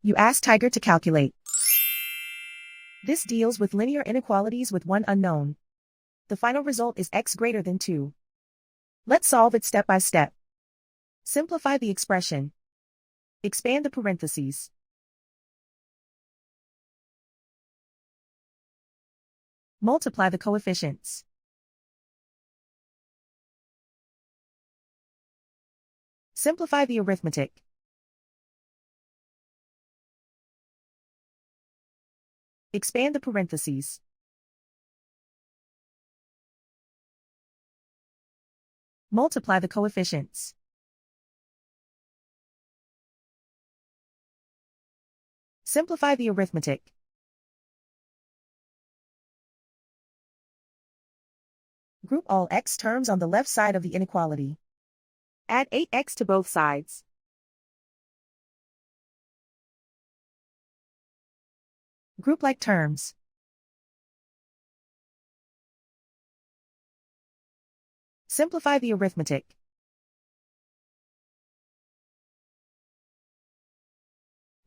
You ask Tiger to calculate. This deals with linear inequalities with one unknown. The final result is x greater than 2. Let's solve it step by step. Simplify the expression. Expand the parentheses. Multiply the coefficients. Simplify the arithmetic. Expand the parentheses. Multiply the coefficients. Simplify the arithmetic. Group all x terms on the left side of the inequality. Add 8x to both sides. Group like terms. Simplify the arithmetic.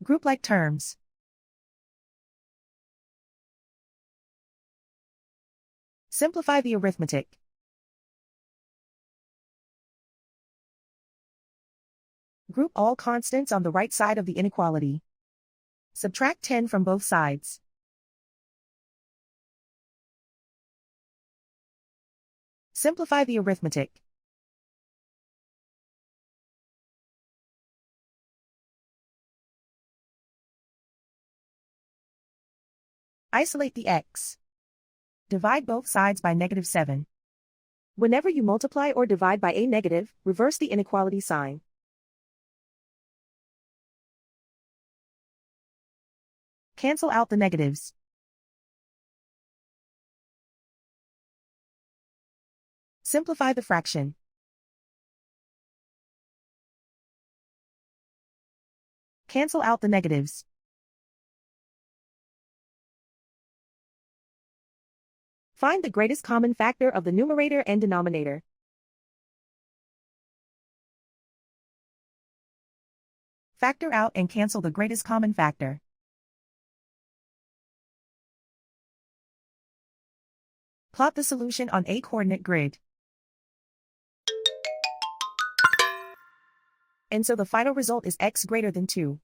Group like terms. Simplify the arithmetic. Group all constants on the right side of the inequality. Subtract 10 from both sides. Simplify the arithmetic. Isolate the x. Divide both sides by -7. Whenever you multiply or divide by a negative, reverse the inequality sign. Cancel out the negatives. Simplify the fraction. Cancel out the negatives. Find the greatest common factor of the numerator and denominator. Factor out and cancel the greatest common factor. Plot the solution on a coordinate grid. And so the final result is x greater than 2.